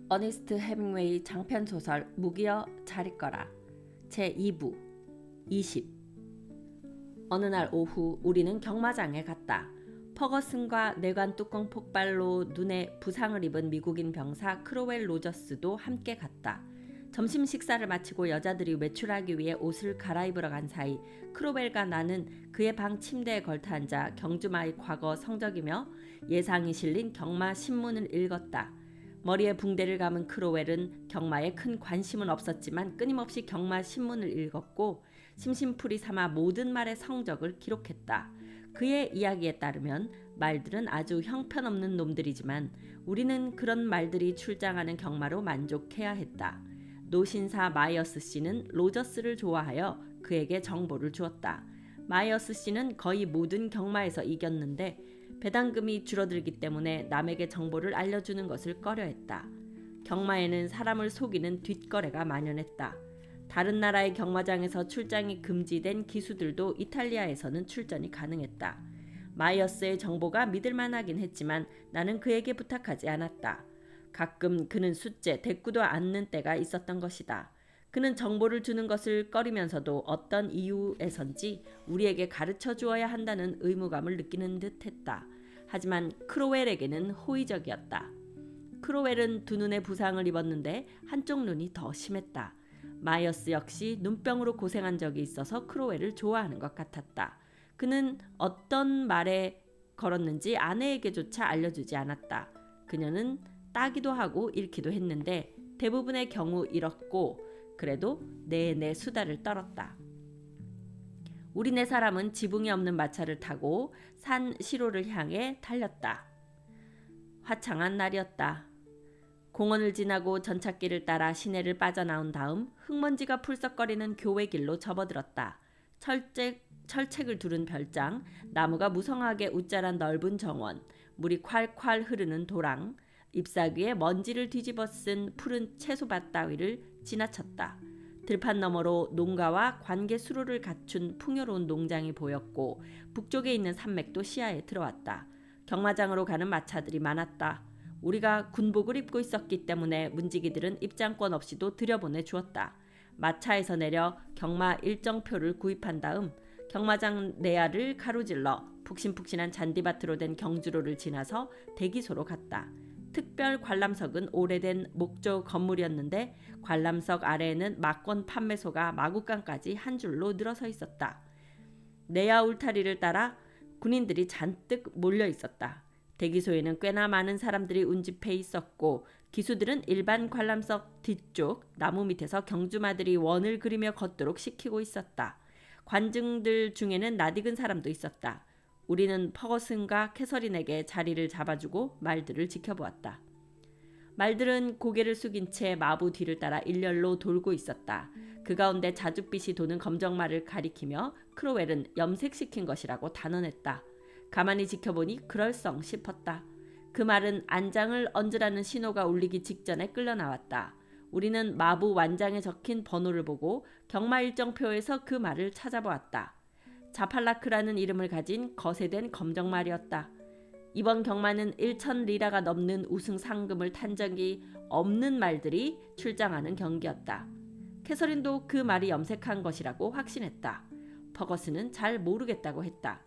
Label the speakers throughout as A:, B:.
A: 어니스트 헤밍웨이 장편소설 무기여 잘 있거라 제2부 20 어느 날 오후 우리는 경마장에 갔다. 퍼거슨과 뇌관 뚜껑 폭발로 눈에 부상을 입은 미국인 병사 크로웰 로저스도 함께 갔다. 점심 식사를 마치고 여자들이 외출하기 위해 옷을 갈아입으러 간 사이 크로웰과 나는 그의 방 침대에 걸터 앉아 경주마의 과거 성적이며 예상이 실린 경마 신문을 읽었다. 머리에 붕대를 감은 크로웰은 경마에 큰 관심은 없었지만 끊임없이 경마 신문을 읽었고 심심풀이 삼아 모든 말의 성적을 기록했다. 그의 이야기에 따르면 말들은 아주 형편없는 놈들이지만 우리는 그런 말들이 출장하는 경마로 만족해야 했다. 노신사 마이어스 씨는 로저스를 좋아하여 그에게 정보를 주었다. 마이어스 씨는 거의 모든 경마에서 이겼는데 배당금이 줄어들기 때문에 남에게 정보를 알려주는 것을 꺼려했다. 경마에는 사람을 속이는 뒷거래가 만연했다. 다른 나라의 경마장에서 출장이 금지된 기수들도 이탈리아에서는 출전이 가능했다. 마이어스의 정보가 믿을만하긴 했지만 나는 그에게 부탁하지 않았다. 가끔 그는 숫제, 대꾸도 않는 때가 있었던 것이다. 그는 정보를 주는 것을 꺼리면서도 어떤 이유에선지 우리에게 가르쳐 주어야 한다는 의무감을 느끼는 듯했다. 하지만 크로웰에게는 호의적이었다. 크로웰은 두 눈에 부상을 입었는데 한쪽 눈이 더 심했다. 마이어스 역시 눈병으로 고생한 적이 있어서 크로웰을 좋아하는 것 같았다. 그는 어떤 말에 걸었는지 아내에게조차 알려주지 않았다. 그녀는 따기도 하고 잃기도 했는데 대부분의 경우 잃었고 그래도 내내 수다를 떨었다. 우리 네 사람은 지붕이 없는 마차를 타고 산 시로를 향해 달렸다. 화창한 날이었다. 공원을 지나고 전찻길을 따라 시내를 빠져나온 다음 흙먼지가 풀썩거리는 교외길로 접어들었다. 철책을 두른 별장, 나무가 무성하게 웃자란 넓은 정원, 물이 콸콸 흐르는 도랑, 잎사귀에 먼지를 뒤집어 쓴 푸른 채소밭 따위를 지나쳤다. 들판 너머로 농가와 관계 수로를 갖춘 풍요로운 농장이 보였고 북쪽에 있는 산맥도 시야에 들어왔다. 경마장으로 가는 마차들이 많았다. 우리가 군복을 입고 있었기 때문에 문지기들은 입장권 없이도 들여보내 주었다. 마차에서 내려 경마 일정표를 구입한 다음 경마장 내야를 가로질러 푹신푹신한 잔디밭으로 된 경주로를 지나서 대기소로 갔다. 특별 관람석은 오래된 목조 건물이었는데 관람석 아래에는 막권 판매소가 마구간까지 한 줄로 늘어서 있었다. 내야 울타리를 따라 군인들이 잔뜩 몰려 있었다. 대기소에는 꽤나 많은 사람들이 운집해 있었고 기수들은 일반 관람석 뒤쪽 나무 밑에서 경주마들이 원을 그리며 걷도록 시키고 있었다. 관중들 중에는 낯익은 사람도 있었다. 우리는 퍼거슨과 캐서린에게 자리를 잡아주고 말들을 지켜보았다. 말들은 고개를 숙인 채 마부 뒤를 따라 일렬로 돌고 있었다. 그 가운데 자줏빛이 도는 검정말을 가리키며 크로웰은 염색시킨 것이라고 단언했다. 가만히 지켜보니 그럴성 싶었다. 그 말은 안장을 얹으라는 신호가 울리기 직전에 끌려나왔다. 우리는 마부 완장에 적힌 번호를 보고 경마 일정표에서 그 말을 찾아보았다. 자팔라크라는 이름을 가진 거세된 검정말이었다. 이번 경마는 1,000리라가 넘는 우승 상금을 탄 적이 없는 말들이 출장하는 경기였다. 캐서린도 그 말이 염색한 것이라고 확신했다. 퍼거슨은 잘 모르겠다고 했다.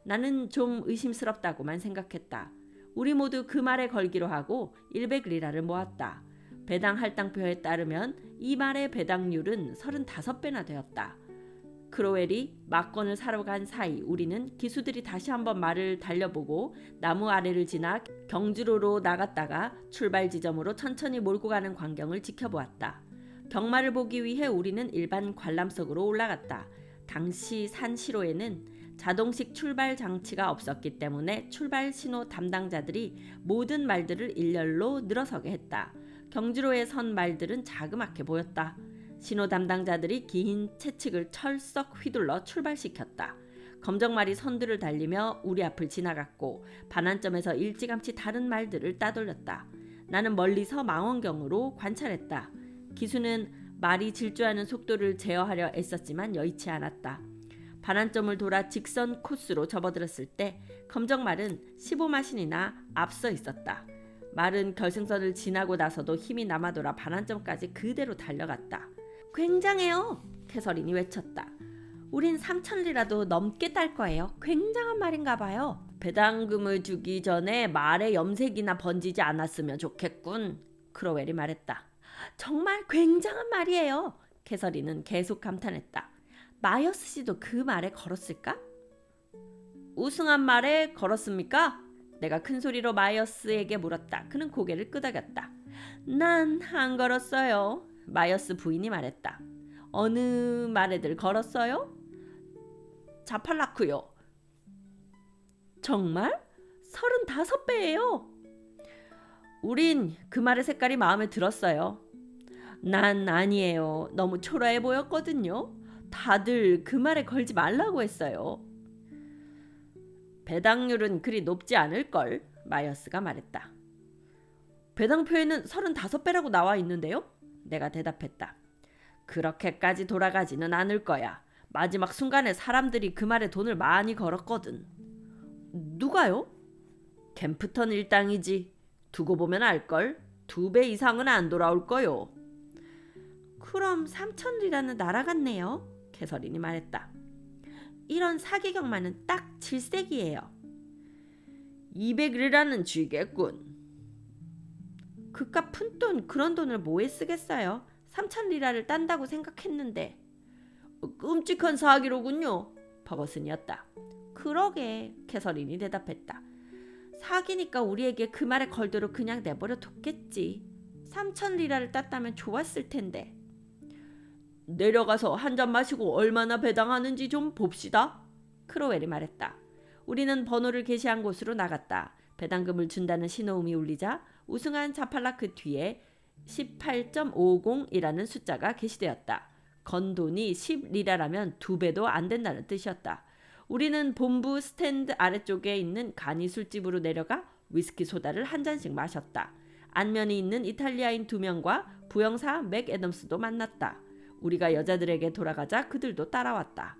A: 나는 좀 의심스럽다고만 생각했다. 우리 모두 그 말에 걸기로 하고 100리라를 모았다. 배당 할당표에 따르면 이 말의 배당률은 35배나 되었다. 크로웰이 막권을 사러 간 사이 우리는 기수들이 다시 한번 말을 달려보고 나무 아래를 지나 경주로로 나갔다가 출발 지점으로 천천히 몰고 가는 광경을 지켜보았다. 경마를 보기 위해 우리는 일반 관람석으로 올라갔다. 당시 산시로에는 자동식 출발 장치가 없었기 때문에 출발 신호 담당자들이 모든 말들을 일렬로 늘어서게 했다. 경주로에 선 말들은 자그맣게 보였다. 신호 담당자들이 긴 채찍을 철썩 휘둘러 출발시켰다. 검정말이 선두를 달리며 우리 앞을 지나갔고 반환점에서 일찌감치 다른 말들을 따돌렸다. 나는 멀리서 망원경으로 관찰했다. 기수는 말이 질주하는 속도를 제어하려 애썼지만 여의치 않았다. 반환점을 돌아 직선 코스로 접어들었을 때 검정말은 15마신이나 앞서 있었다. 말은 결승선을 지나고 나서도 힘이 남아돌아 반환점까지 그대로 달려갔다. 굉장해요. 캐서린이 외쳤다. 우린 3,000리라도 넘게 딸 거예요. 굉장한 말인가 봐요. 배당금을 주기 전에 말에 염색이나 번지지 않았으면 좋겠군. 크로웰이 말했다. 정말 굉장한 말이에요. 캐서린은 계속 감탄했다. 마이어스 씨도 그 말에 걸었을까? 우승한 말에 걸었습니까? 내가 큰 소리로 마이어스에게 물었다. 그는 고개를 끄덕였다. 난 안 걸었어요. 마이어스 부인이 말했다. 어느 말에들 걸었어요? 자팔라크요. 정말? 35배예요. 우린 그 말의 색깔이 마음에 들었어요. 난 아니에요. 너무 초라해 보였거든요. 다들 그 말에 걸지 말라고 했어요. 배당률은 그리 높지 않을걸, 마이어스가 말했다. 배당표에는 35배라고 나와 있는데요? 내가 대답했다. 그렇게까지 돌아가지는 않을 거야. 마지막 순간에 사람들이 그 말에 돈을 많이 걸었거든. 누가요? 캠프턴 일당이지. 두고 보면 알걸. 2배 이상은 안 돌아올 거요. 그럼 3,000리라는 날아갔네요. 캐서린이 말했다. 이런 사기 경마는 딱 질색이에요. 200리라는 쥐겠군. 그깟 푼돈 그런 돈을 뭐에 쓰겠어요. 3,000리라를 딴다고 생각했는데. 끔찍한 사기로군요. 버거슨이었다. 그러게, 캐서린이 대답했다. 사기니까 우리에게 그 말에 걸도록 그냥 내버려 뒀겠지. 3,000리라를 땄다면 좋았을 텐데. 내려가서 한 잔 마시고 얼마나 배당하는지 좀 봅시다. 크로웰이 말했다. 우리는 번호를 게시한 곳으로 나갔다. 배당금을 준다는 신호음이 울리자 우승한 자팔라크 뒤에 18.50이라는 숫자가 게시되었다. 건 돈이 10리라라면 2배도 안 된다는 뜻이었다. 우리는 본부 스탠드 아래쪽에 있는 간이 술집으로 내려가 위스키 소다를 한 잔씩 마셨다. 안면이 있는 이탈리아인 2명과 부영사 맥 애덤스도 만났다. 우리가 여자들에게 돌아가자 그들도 따라왔다.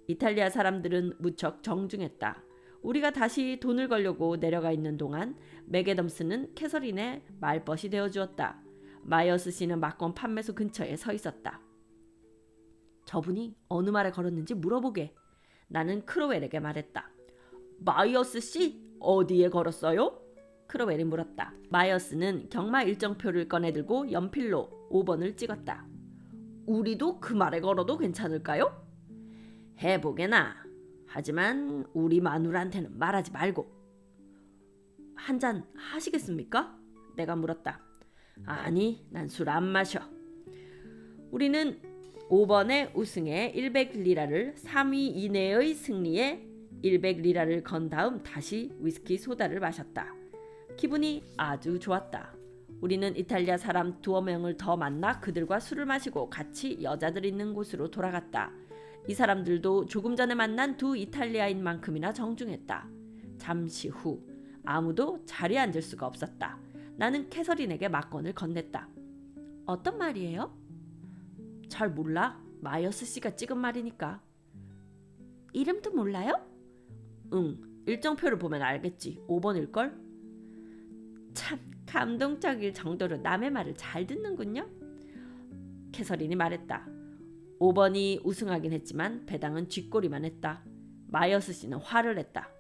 A: 이탈리아 사람들은 무척 정중했다. 우리가 다시 돈을 걸려고 내려가 있는 동안 맥 애덤스는 캐서린의 말벗이 되어주었다. 마이어스 씨는 막건 판매소 근처에 서 있었다. 저분이 어느 말에 걸었는지 물어보게. 나는 크로웰에게 말했다. 마이어스 씨? 어디에 걸었어요? 크로웰이 물었다. 마이어스는 경마 일정표를 꺼내들고 연필로 5번을 찍었다. 우리도 그 말에 걸어도 괜찮을까요? 해보게나. 하지만 우리 마누라한테는 말하지 말고. 한 잔 하시겠습니까? 내가 물었다. 아니, 난 술 안 마셔. 우리는 5번의 우승에 100리라를 3위 이내의 승리에 100리라를 건 다음 다시 위스키 소다를 마셨다. 기분이 아주 좋았다. 우리는 이탈리아 사람 2명을 더 만나 그들과 술을 마시고 같이 여자들 있는 곳으로 돌아갔다. 이 사람들도 조금 전에 만난 2 이탈리아인만큼이나 정중했다. 잠시 후 아무도 자리에 앉을 수가 없었다. 나는 캐서린에게 막건을 건넸다. 어떤 말이에요? 잘 몰라. 마이어스 씨가 찍은 말이니까. 이름도 몰라요? 응, 일정표를 보면 알겠지. 5번일걸? 참 감동적일 정도로 남의 말을 잘 듣는군요. 캐서린이 말했다. 5번이 우승하긴 했지만 배당은 쥐꼬리만 했다. 마이어스 씨는 화를 냈다.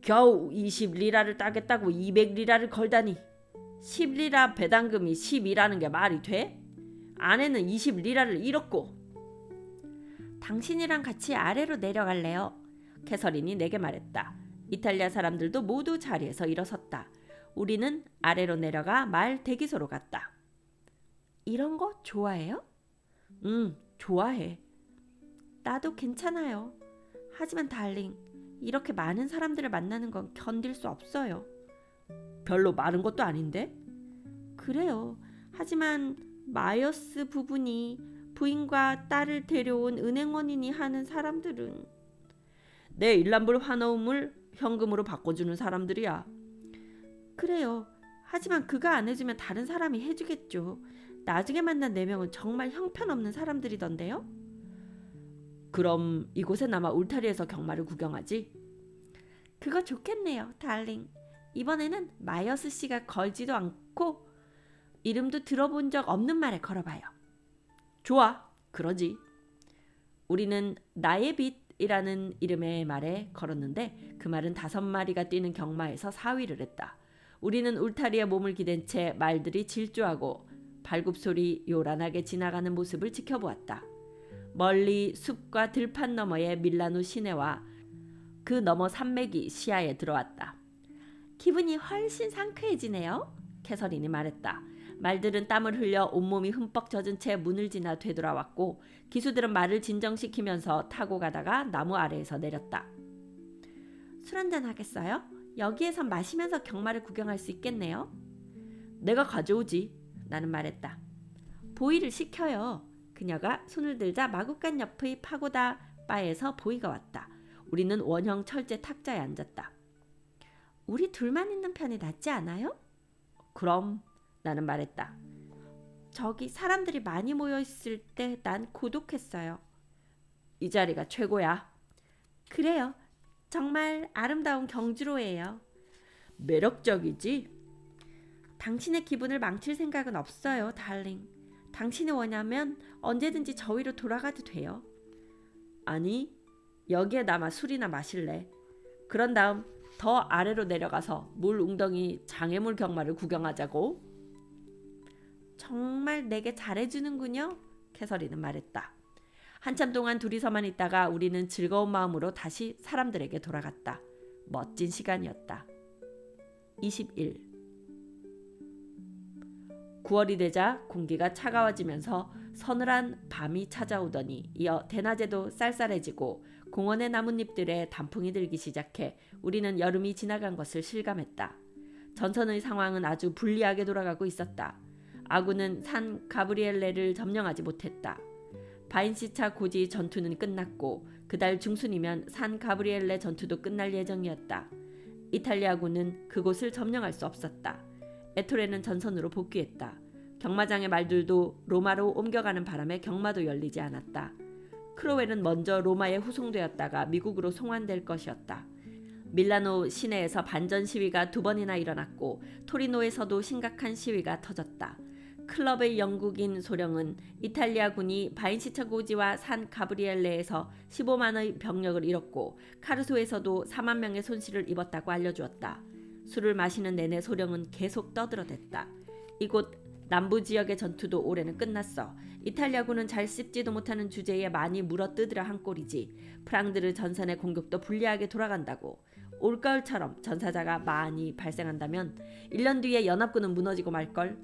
A: 겨우 20리라를 따겠다고 200리라를 걸다니. 10리라 배당금이 10이라는 게 말이 돼? 아내는 20리라를 잃었고. 당신이랑 같이 아래로 내려갈래요. 캐서린이 내게 말했다. 이탈리아 사람들도 모두 자리에서 일어섰다. 우리는 아래로 내려가 말 대기소로 갔다. 이런 거 좋아해요? 좋아해. 나도 괜찮아요. 하지만 달링, 이렇게 많은 사람들을 만나는 건 견딜 수 없어요. 별로 많은 것도 아닌데? 그래요. 하지만 마이어스 부부니 부인과 딸을 데려온 은행원이니 하는 사람들은 내 일람불 환호음을 현금으로 바꿔주는 사람들이야. 그래요. 하지만 그가 안 해주면 다른 사람이 해주겠죠. 나중에 만난 4명은 정말 형편없는 사람들이던데요. 그럼 이곳에나마 울타리에서 경마를 구경하지? 그거 좋겠네요, 달링. 이번에는 마이어스 씨가 걸지도 않고 이름도 들어본 적 없는 말에 걸어봐요. 좋아, 그러지. 우리는 나의 빛이라는 이름의 말에 걸었는데 그 말은 5마리가 뛰는 경마에서 4위를 했다. 우리는 울타리에 몸을 기댄 채 말들이 질주하고 발굽소리 요란하게 지나가는 모습을 지켜보았다. 멀리 숲과 들판 너머의 밀라노 시내와 그 너머 산맥이 시야에 들어왔다. 기분이 훨씬 상쾌해지네요. 캐서린이 말했다. 말들은 땀을 흘려 온몸이 흠뻑 젖은 채 문을 지나 되돌아왔고 기수들은 말을 진정시키면서 타고 가다가 나무 아래에서 내렸다. 술 한잔 하겠어요? 여기에선 마시면서 경마를 구경할 수 있겠네요. 내가 가져오지. 나는 말했다. 보이를 시켜요. 그녀가 손을 들자 마구간 옆의 파고다 바에서 보이가 왔다. 우리는 원형 철제 탁자에 앉았다. 우리 둘만 있는 편이 낫지 않아요? 그럼, 나는 말했다. 저기 사람들이 많이 모여있을 때 난 고독했어요. 이 자리가 최고야. 그래요. 정말 아름다운 경주로예요. 매력적이지? 당신의 기분을 망칠 생각은 없어요, 달링. 당신이 원하면 언제든지 저 위로 돌아가도 돼요. 아니, 여기에 남아 술이나 마실래. 그런 다음 더 아래로 내려가서 물 웅덩이 장애물 경마를 구경하자고. 정말 내게 잘해주는군요. 캐서린은 말했다. 한참 동안 둘이서만 있다가 우리는 즐거운 마음으로 다시 사람들에게 돌아갔다. 멋진 시간이었다. 21. 9월이 되자 공기가 차가워지면서 서늘한 밤이 찾아오더니 이어 대낮에도 쌀쌀해지고 공원의 나뭇잎들에 단풍이 들기 시작해 우리는 여름이 지나간 것을 실감했다. 전선의 상황은 아주 불리하게 돌아가고 있었다. 아군은 산 가브리엘레를 점령하지 못했다. 바인시차 고지 전투는 끝났고 그달 중순이면 산 가브리엘레 전투도 끝날 예정이었다. 이탈리아군은 그곳을 점령할 수 없었다. 에토레는 전선으로 복귀했다. 경마장의 말들도 로마로 옮겨가는 바람에 경마도 열리지 않았다. 크로웰은 먼저 로마에 후송되었다가 미국으로 송환될 것이었다. 밀라노 시내에서 반전 시위가 2번이나 일어났고 토리노에서도 심각한 시위가 터졌다. 클럽의 영국인 소령은 이탈리아군이 바인시차 고지와 산 가브리엘레에서 15만의 병력을 잃었고 카르소에서도 4만 명의 손실을 입었다고 알려주었다. 술을 마시는 내내 소령은 계속 떠들어댔다. 이곳 남부 지역의 전투도 올해는 끝났어. 이탈리아군은 잘 씹지도 못하는 주제에 많이 물어뜯으려 한 꼴이지. 프랑드르 전선의 공격도 불리하게 돌아간다고. 올가을처럼 전사자가 많이 발생한다면 1년 뒤에 연합군은 무너지고 말걸.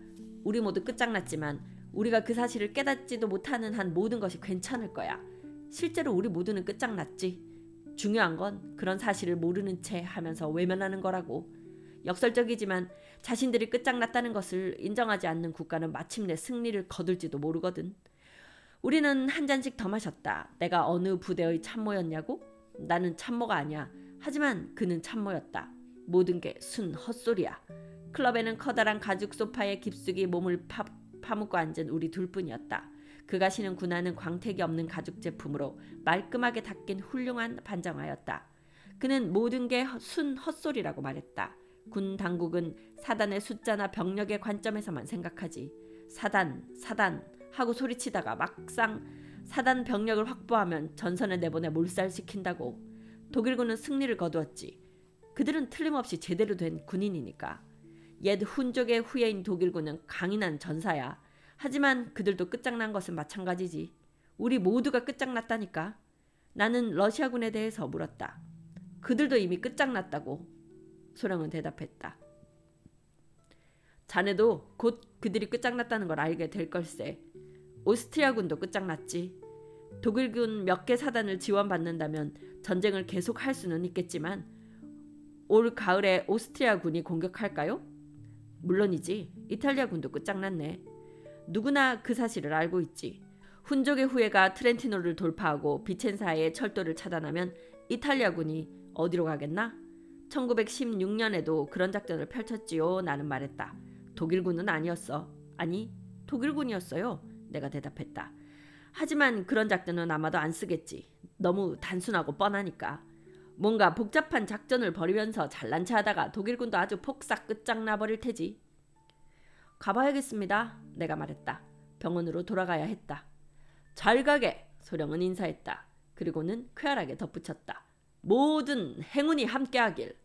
A: 우리 모두 끝장났지만 우리가 그 사실을 깨닫지도 못하는 한 모든 것이 괜찮을 거야. 실제로 우리 모두는 끝장났지. 중요한 건 그런 사실을 모르는 채 하면서 외면하는 거라고. 역설적이지만 자신들이 끝장났다는 것을 인정하지 않는 국가는 마침내 승리를 거둘지도 모르거든. 우리는 한 잔씩 더 마셨다. 내가 어느 부대의 참모였냐고? 나는 참모가 아니야. 하지만 그는 참모였다. 모든 게 순 헛소리야. 클럽에는 커다란 가죽 소파에 깊숙이 몸을 파묻고 앉은 우리 둘뿐이었다. 그가 신은 군화는 광택이 없는 가죽 제품으로 말끔하게 닦인 훌륭한 반장화였다. 그는 모든 게 순 헛소리라고 말했다. 군 당국은 사단의 숫자나 병력의 관점에서만 생각하지. 사단 하고 소리치다가 막상 사단 병력을 확보하면 전선에 내보내 몰살시킨다고. 독일군은 승리를 거두었지. 그들은 틀림없이 제대로 된 군인이니까. 옛 훈족의 후예인 독일군은 강인한 전사야. 하지만 그들도 끝장난 것은 마찬가지지. 우리 모두가 끝장났다니까. 나는 러시아군에 대해서 물었다. 그들도 이미 끝장났다고. 소령은 대답했다. 자네도 곧 그들이 끝장났다는 걸 알게 될 걸세. 오스트리아군도 끝장났지. 독일군 몇 개 사단을 지원받는다면 전쟁을 계속할 수는 있겠지만 올 가을에 오스트리아군이 공격할까요? 물론이지. 이탈리아군도 끝장났네. 누구나 그 사실을 알고 있지. 훈족의 후예가 트렌티노를 돌파하고 비첸사의 철도를 차단하면 이탈리아군이 어디로 가겠나? 1916년에도 그런 작전을 펼쳤지요. 나는 말했다. 독일군은 아니었어. 아니, 독일군이었어요. 내가 대답했다. 하지만 그런 작전은 아마도 안 쓰겠지. 너무 단순하고 뻔하니까. 뭔가 복잡한 작전을 벌이면서 잘난 체하다가 독일군도 아주 폭삭 끝장나버릴 테지. 가봐야겠습니다. 내가 말했다. 병원으로 돌아가야 했다. 잘 가게. 소령은 인사했다. 그리고는 쾌활하게 덧붙였다. 모든 행운이 함께하길.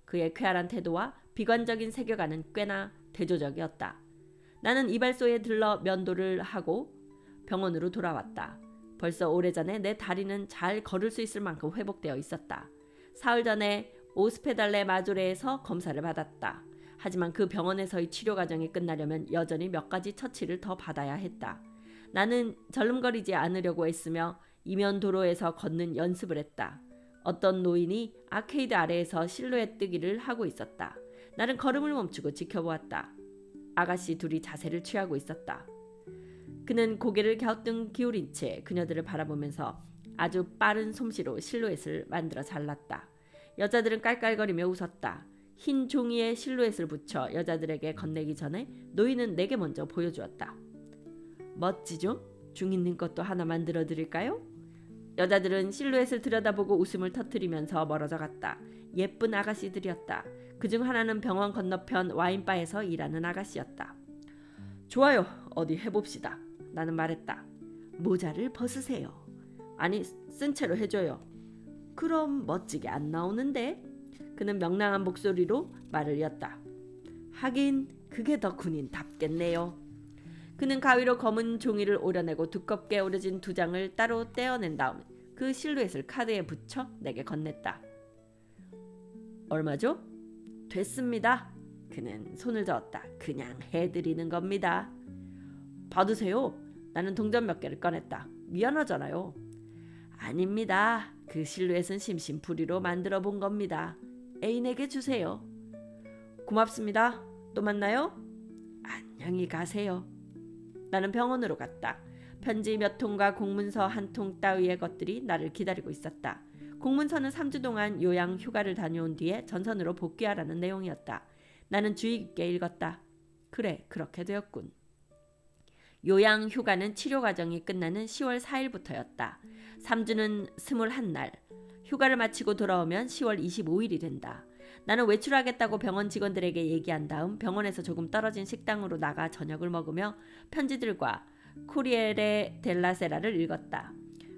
A: 그의 쾌활한 태도와 비관적인 세계관은 꽤나 대조적이었다. 나는 이발소에 들러 면도를 하고 병원으로 돌아왔다. 벌써 오래전에 내 다리는 잘 걸을 수 있을 만큼 회복되어 있었다. 사흘 전에 오스페달레 마조레에서 검사를 받았다. 하지만 그 병원에서의 치료 과정이 끝나려면 여전히 몇 가지 처치를 더 받아야 했다. 나는 절름거리지 않으려고 애쓰며 이면 도로에서 걷는 연습을 했다. 어떤 노인이 아케이드 아래에서 실루엣 뜨기를 하고 있었다. 나는 걸음을 멈추고 지켜보았다. 아가씨 둘이 자세를 취하고 있었다. 그는 고개를 갸우뚱 기울인 채 그녀들을 바라보면서 아주 빠른 솜씨로 실루엣을 만들어 잘랐다. 여자들은 깔깔거리며 웃었다. 흰 종이에 실루엣을 붙여 여자들에게 건네기 전에 노인은 내게 먼저 보여주었다. 멋지죠? 중인님 것도 하나 만들어 드릴까요? 여자들은 실루엣을 들여다보고 웃음을 터뜨리면서 멀어져 갔다. 예쁜 아가씨들이었다. 그중 하나는 병원 건너편 와인바에서 일하는 아가씨였다. 좋아요. 어디 해봅시다. 나는 말했다. 모자를 벗으세요. 아니, 쓴 채로 해줘요. 그럼 멋지게 안 나오는데? 그는 명랑한 목소리로 말을 이었다. 하긴 그게 더 군인답겠네요. 그는 가위로 검은 종이를 오려내고 두껍게 오려진 두 장을 따로 떼어낸 다음 그 실루엣을 카드에 붙여 내게 건넸다. 얼마죠? 됐습니다. 그는 손을 저었다. 그냥 해드리는 겁니다. 받으세요. 나는 동전 몇 개를 꺼냈다. 미안하잖아요. 아닙니다. 그 실루엣은 심심풀이로 만들어 본 겁니다. 애인에게 주세요. 고맙습니다. 또 만나요? 안녕히 가세요. 나는 병원으로 갔다. 편지 몇 통과 공문서 한 통 따위의 것들이 나를 기다리고 있었다. 공문서는 3주 동안 요양 휴가를 다녀온 뒤에 전선으로 복귀하라는 내용이었다. 나는 주의 깊게 읽었다. 그래, 그렇게 되었군. 요양 휴가는 치료 과정이 끝나는 10월 4일부터였다. 3주는 21날. 휴가를 마치고 돌아오면 10월 25일이 된다. 나는 외출하겠다고 병원 직원들에게 얘기한 다음 병원에서 조금 떨어진 식당으로 나가 저녁을 먹으며 편지들과 코리에레 델라세라를 읽었다.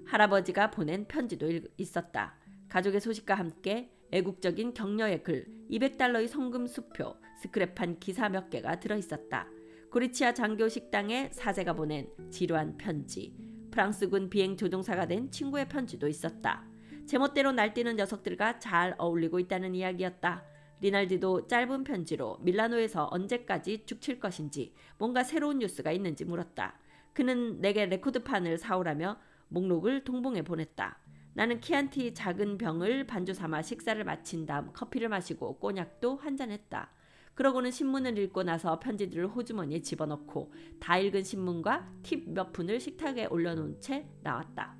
A: 할아버지가 보낸 편지도 있었다. 가족의 소식과 함께 애국적인 격려의 글, 200달러의 성금 수표, 스크랩한 기사 몇 개가 들어있었다. 고리치아 장교 식당에 사제가 보낸 지루한 편지, 프랑스군 비행 조종사가 된 친구의 편지도 있었다. 제멋대로 날뛰는 녀석들과 잘 어울리고 있다는 이야기였다. 리날디도 짧은 편지로 밀라노에서 언제까지 죽칠 것인지 뭔가 새로운 뉴스가 있는지 물었다. 그는 내게 레코드판을 사오라며 목록을 동봉해 보냈다. 나는 키안티 작은 병을 반주 삼아 식사를 마친 다음 커피를 마시고 꼬냑도 한잔했다. 그러고는 신문을 읽고 나서 편지들을 호주머니에 집어넣고 다 읽은 신문과 팁 몇 푼을 식탁에 올려놓은 채 나왔다.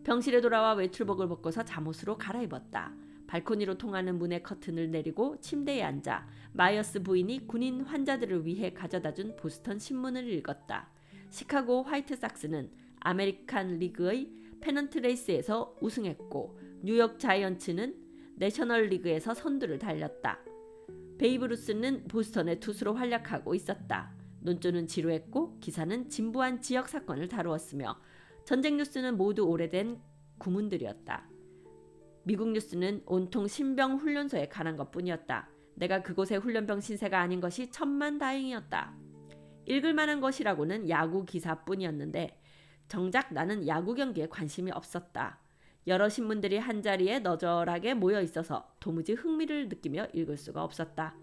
A: 병실에 돌아와 외출복을 벗고서 잠옷으로 갈아입었다. 발코니로 통하는 문의 커튼을 내리고 침대에 앉아 마이어스 부인이 군인 환자들을 위해 가져다준 보스턴 신문을 읽었다. 시카고 화이트삭스는 아메리칸 리그의 페넌트 레이스에서 우승했고 뉴욕 자이언츠는 내셔널 리그에서 선두를 달렸다. 베이브 루스는 보스턴의 투수로 활약하고 있었다. 논조는 지루했고 기사는 진부한 지역 사건을 다루었으며 전쟁 뉴스는 모두 오래된 구문들이었다. 미국 뉴스는 온통 신병 훈련소에 관한 것뿐이었다. 내가 그곳의 훈련병 신세가 아닌 것이 천만다행이었다. 읽을 만한 것이라고는 야구 기사뿐이었는데 정작 나는 야구 경기에 관심이 없었다. 여러 신문들이 한자리에 너절하게 모여 있어서 도무지 흥미를 느끼며 읽을 수가 없었다.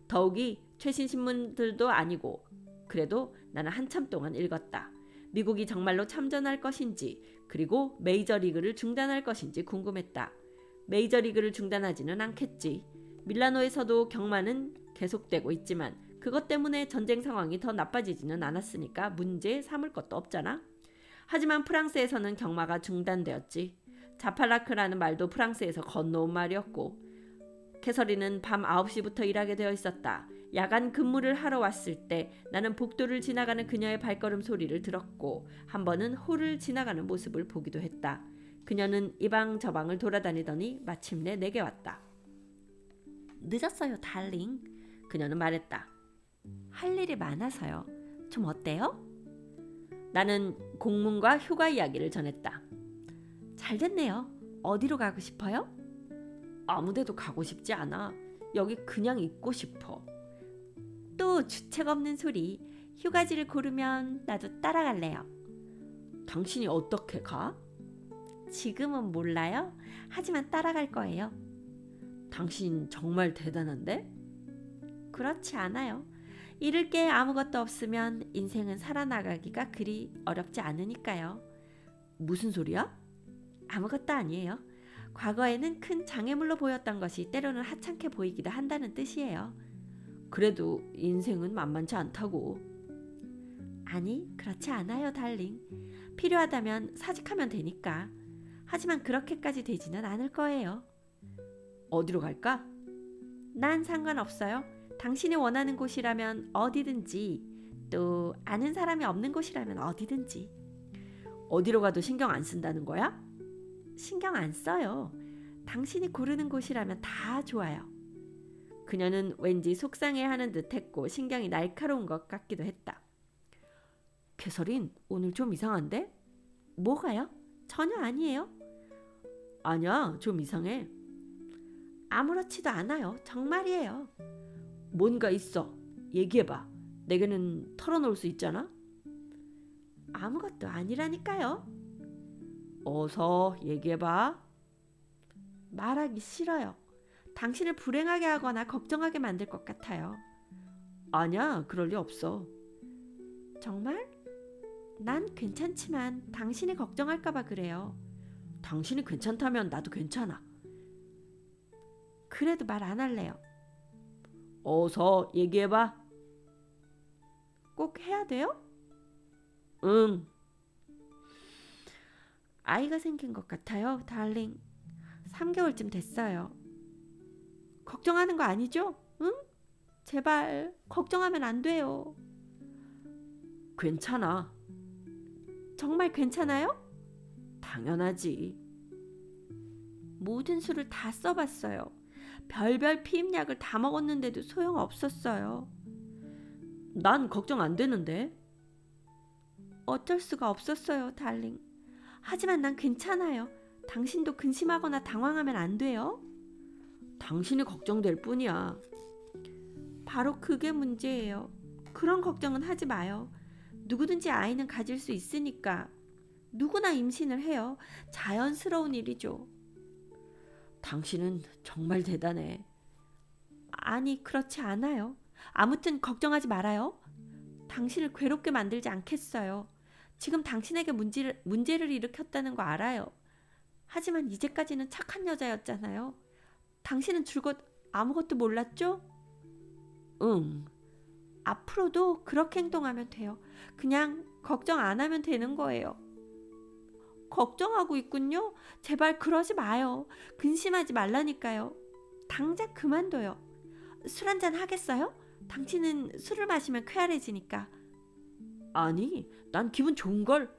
A: 더욱이 최신 신문들도 아니고 그래도 나는 한참 동안 읽었다. 미국이 정말로 참전할 것인지 그리고 메이저리그를 중단할 것인지 궁금했다. 메이저리그를 중단하지는 않겠지. 밀라노에서도 경마는 계속되고 있지만 그것 때문에 전쟁 상황이 더 나빠지지는 않았으니까 문제 삼을 것도 없잖아. 하지만 프랑스에서는 경마가 중단되었지. 자팔라크라는 말도 프랑스에서 건너온 말이었고 캐서린은 밤 9시부터 일하게 되어 있었다. 야간 근무를 하러 왔을 때 나는 복도를 지나가는 그녀의 발걸음 소리를 들었고 한 번은 홀을 지나가는 모습을 보기도 했다. 그녀는 이방 저방을 돌아다니더니 마침내 내게 왔다. 늦었어요, 달링. 그녀는 말했다. 할 일이 많아서요. 좀 어때요? 나는 공문과 휴가 이야기를 전했다. 잘 됐네요. 어디로 가고 싶어요? 아무데도 가고 싶지 않아. 여기 그냥 있고 싶어. 또 주책 없는 소리. 휴가지를 고르면 나도 따라갈래요. 당신이 어떻게 가? 지금은 몰라요. 하지만 따라갈 거예요. 당신 정말 대단한데? 그렇지 않아요. 잃을 게 아무것도 없으면 인생은 살아나가기가 그리 어렵지 않으니까요. 무슨 소리야? 아무것도 아니에요. 과거에는 큰 장애물로 보였던 것이 때로는 하찮게 보이기도 한다는 뜻이에요. 그래도 인생은 만만치 않다고. 아니, 그렇지 않아요, 달링. 필요하다면 사직하면 되니까. 하지만 그렇게까지 되지는 않을 거예요. 어디로 갈까? 난 상관없어요. 당신이 원하는 곳이라면 어디든지, 또 아는 사람이 없는 곳이라면 어디든지. 어디로 가도 신경 안 쓴다는 거야? 신경 안 써요. 당신이 고르는 곳이라면 다 좋아요. 그녀는 왠지 속상해하는 듯했고 신경이 날카로운 것 같기도 했다. 캐서린, 오늘 좀 이상한데? 뭐가요? 전혀 아니에요. 아니야, 좀 이상해. 아무렇지도 않아요. 정말이에요. 뭔가 있어. 얘기해봐. 내게는 털어놓을 수 있잖아. 아무것도 아니라니까요. 어서 얘기해봐. 말하기 싫어요. 당신을 불행하게 하거나 걱정하게 만들 것 같아요. 아니야, 그럴 리 없어. 정말? 난 괜찮지만 당신이 걱정할까봐 그래요. 당신이 괜찮다면 나도 괜찮아. 그래도 말 안 할래요. 어서 얘기해봐. 꼭 해야 돼요? 응. 아이가 생긴 것 같아요, 달링. 3개월쯤 됐어요. 걱정하는 거 아니죠? 응? 제발 걱정하면 안 돼요. 괜찮아. 정말 괜찮아요? 당연하지. 모든 수를 다 써봤어요. 별별 피임약을 다 먹었는데도 소용없었어요. 난 걱정 안 되는데. 어쩔 수가 없었어요, 달링. 하지만 난 괜찮아요. 당신도 근심하거나 당황하면 안 돼요. 당신이 걱정될 뿐이야. 바로 그게 문제예요. 그런 걱정은 하지 마요. 누구든지 아이는 가질 수 있으니까. 누구나 임신을 해요. 자연스러운 일이죠. 당신은 정말 대단해. 아니, 그렇지 않아요. 아무튼 걱정하지 말아요. 당신을 괴롭게 만들지 않겠어요. 지금 당신에게 문제를 일으켰다는 거 알아요. 하지만 이제까지는 착한 여자였잖아요. 당신은 줄곧 아무것도 몰랐죠? 응. 앞으로도 그렇게 행동하면 돼요. 그냥 걱정 안 하면 되는 거예요. 걱정하고 있군요. 제발 그러지 마요. 근심하지 말라니까요. 당장 그만둬요. 술 한잔 하겠어요? 당신은 술을 마시면 쾌활해지니까. 아니, 난 기분 좋은걸.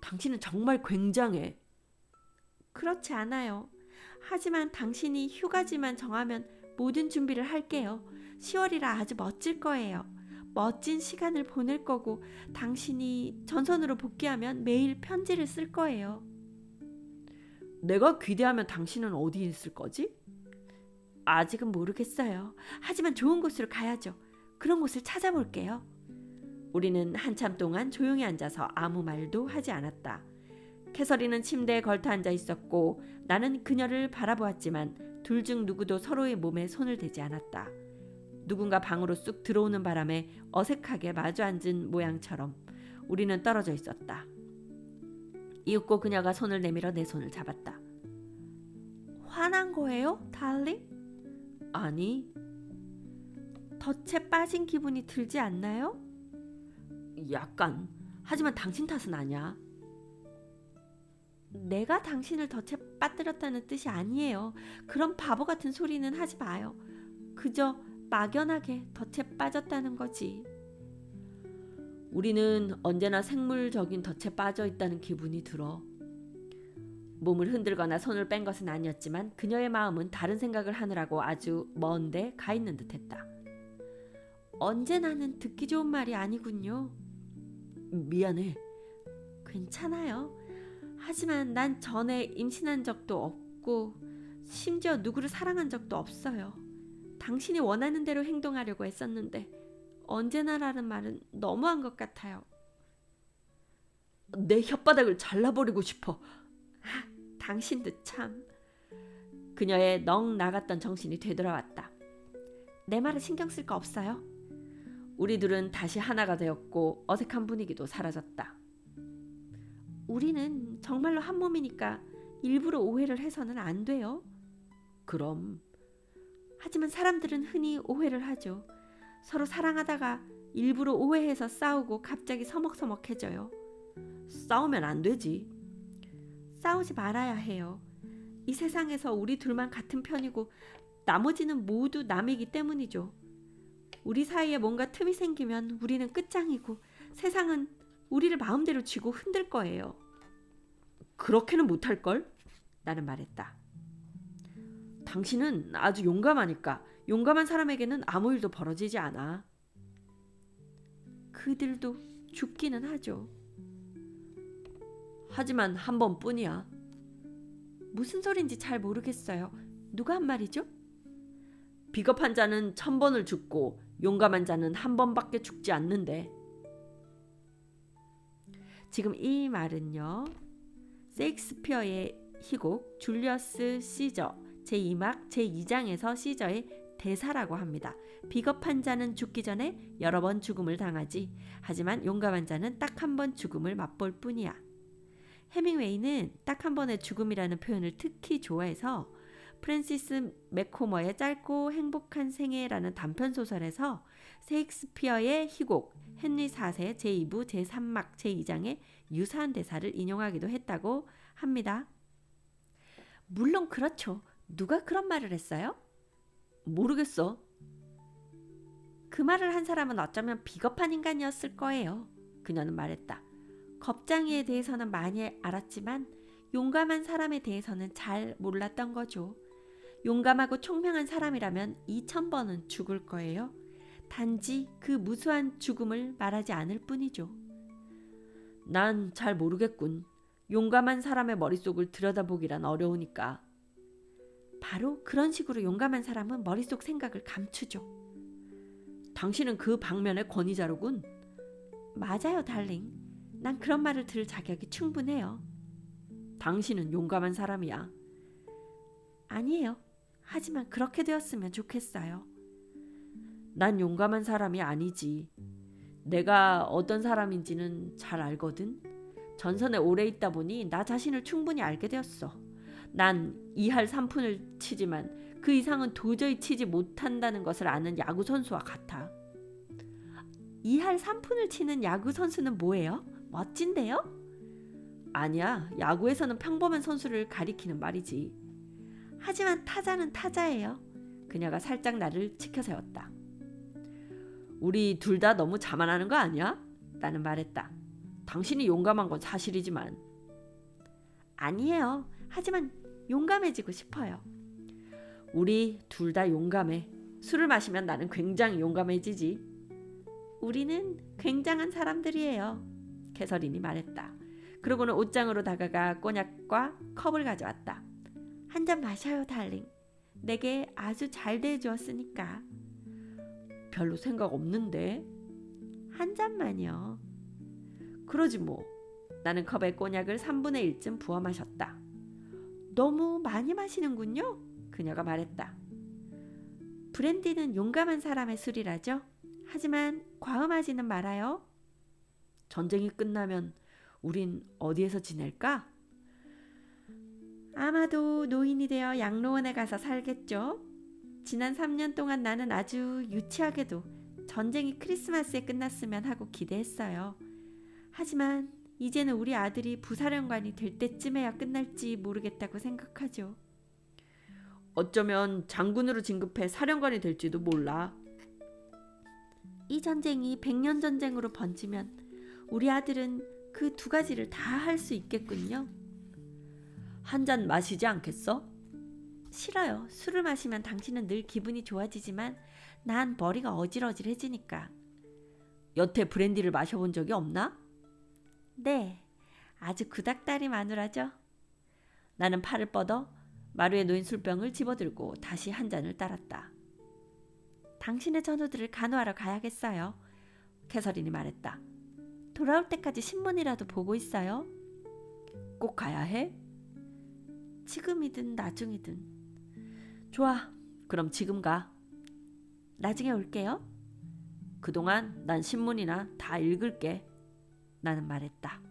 A: 당신은 정말 굉장해. 그렇지 않아요. 하지만 당신이 휴가지만 정하면 모든 준비를 할게요. 10월이라 아주 멋질 거예요. 멋진 시간을 보낼 거고 당신이 전선으로 복귀하면 매일 편지를 쓸 거예요. 내가 귀대하면 당신은 어디 있을 거지? 아직은 모르겠어요. 하지만 좋은 곳으로 가야죠. 그런 곳을 찾아볼게요. 우리는 한참 동안 조용히 앉아서 아무 말도 하지 않았다. 캐서린은 침대에 걸터 앉아 있었고 나는 그녀를 바라보았지만 둘 중 누구도 서로의 몸에 손을 대지 않았다. 누군가 방으로 쑥 들어오는 바람에 어색하게 마주 앉은 모양처럼 우리는 떨어져 있었다. 이윽고 그녀가 손을 내밀어 내 손을 잡았다. 화난 거예요, 달링? 아니. 덫에 빠진 기분이 들지 않나요? 약간. 하지만 당신 탓은 아니야. 내가 당신을 덫에 빠뜨렸다는 뜻이 아니에요. 그런 바보 같은 소리는 하지 마요. 그저 막연하게 덫에 빠졌다는 거지. 우리는 언제나 생물적인 덫에 빠져 있다는 기분이 들어. 몸을 흔들거나 손을 뺀 것은 아니었지만 그녀의 마음은 다른 생각을 하느라고 아주 먼데 가 있는 듯했다. 언제나는 듣기 좋은 말이 아니군요. 미안해. 괜찮아요. 하지만 난 전에 임신한 적도 없고 심지어 누구를 사랑한 적도 없어요. 당신이 원하는 대로 행동하려고 했었는데 언제나라는 말은 너무한 것 같아요. 내 혓바닥을 잘라버리고 싶어. 당신도 참. 그녀의 넋 나갔던 정신이 되돌아왔다. 내 말에 신경 쓸 거 없어요? 우리 둘은 다시 하나가 되었고 어색한 분위기도 사라졌다. 우리는 정말로 한 몸이니까 일부러 오해를 해서는 안 돼요. 그럼. 하지만 사람들은 흔히 오해를 하죠. 서로 사랑하다가 일부러 오해해서 싸우고 갑자기 서먹서먹해져요. 싸우면 안 되지. 싸우지 말아야 해요. 이 세상에서 우리 둘만 같은 편이고 나머지는 모두 남이기 때문이죠. 우리 사이에 뭔가 틈이 생기면 우리는 끝장이고 세상은 우리를 마음대로 쥐고 흔들 거예요. 그렇게는 못할걸? 나는 말했다. 당신은 아주 용감하니까 용감한 사람에게는 아무 일도 벌어지지 않아. 그들도 죽기는 하죠. 하지만 한 번뿐이야. 무슨 소린지 잘 모르겠어요. 누가 한 말이죠? 비겁한 자는 1000번을 죽고 용감한 자는 한 번밖에 죽지 않는데. 지금 이 말은요, 셰익스피어의 희곡 줄리어스 시저 제2막 제2장에서 시저의 대사라고 합니다. 비겁한 자는 죽기 전에 여러 번 죽음을 당하지. 하지만 용감한 자는 딱 한 번 죽음을 맛볼 뿐이야. 해밍웨이는 딱 한 번의 죽음이라는 표현을 특히 좋아해서 프랜시스 맥코머의 짧고 행복한 생애라는 단편소설에서 셰익스피어의 희곡 헨리 4세 제2부 제3막 제2장의 유사한 대사를 인용하기도 했다고 합니다. 물론 그렇죠. 누가 그런 말을 했어요? 모르겠어. 그 말을 한 사람은 어쩌면 비겁한 인간이었을 거예요. 그녀는 말했다. 겁장이에 대해서는 많이 알았지만 용감한 사람에 대해서는 잘 몰랐던 거죠. 용감하고 총명한 사람이라면 2000번은 죽을 거예요. 단지 그 무수한 죽음을 말하지 않을 뿐이죠. 난 잘 모르겠군. 용감한 사람의 머릿속을 들여다보기란 어려우니까. 바로 그런 식으로 용감한 사람은 머릿속 생각을 감추죠. 당신은 그 방면의 권위자로군. 맞아요, 달링. 난 그런 말을 들을 자격이 충분해요. 당신은 용감한 사람이야. 아니에요. 하지만 그렇게 되었으면 좋겠어요. 난 용감한 사람이 아니지. 내가 어떤 사람인지는 잘 알거든. 전선에 오래 있다 보니 나 자신을 충분히 알게 되었어. 난 2할 3푼을 치지만 그 이상은 도저히 치지 못한다는 것을 아는 야구 선수와 같아. 2할 3푼을 치는 야구 선수는 뭐예요? 멋진데요? 아니야. 야구에서는 평범한 선수를 가리키는 말이지. 하지만 타자는 타자예요. 그녀가 살짝 나를 치켜 세웠다. 우리 둘 다 너무 자만하는 거 아니야? 나는 말했다. 당신이 용감한 건 사실이지만. 아니에요. 하지만 용감해지고 싶어요. 우리 둘 다 용감해. 술을 마시면 나는 굉장히 용감해지지. 우리는 굉장한 사람들이에요. 캐서린이 말했다. 그러고는 옷장으로 다가가 꼬냑과 컵을 가져왔다. 한 잔 마셔요, 달링. 내게 아주 잘 대해주었으니까. 별로 생각 없는데. 한 잔만요. 그러지 뭐. 나는 컵에 꼬냑을 3분의 1쯤 부어 마셨다. 너무 많이 마시는군요. 그녀가 말했다. 브랜디는 용감한 사람의 술이라죠. 하지만 과음하지는 말아요. 전쟁이 끝나면 우린 어디에서 지낼까? 아마도 노인이 되어 양로원에 가서 살겠죠. 지난 3년 동안 나는 아주 유치하게도 전쟁이 크리스마스에 끝났으면 하고 기대했어요. 하지만 이제는 우리 아들이 부사령관이 될 때쯤에야 끝날지 모르겠다고 생각하죠. 어쩌면 장군으로 진급해 사령관이 될지도 몰라. 이 전쟁이 100년 전쟁으로 번지면 우리 아들은 그 두 가지를 다 할 수 있겠군요. 한 잔 마시지 않겠어? 싫어요. 술을 마시면 당신은 늘 기분이 좋아지지만 난 머리가 어질어질해지니까. 여태 브랜디를 마셔본 적이 없나? 네, 아주 구닥다리 마누라죠. 나는 팔을 뻗어 마루에 놓인 술병을 집어들고 다시 한 잔을 따랐다. 당신의 전우들을 간호하러 가야겠어요. 캐서린이 말했다. 돌아올 때까지 신문이라도 보고 있어요. 꼭 가야 해? 지금이든 나중이든. 좋아, 그럼 지금 가. 나중에 올게요. 그동안 난 신문이나 다 읽을게. 나는 말했다.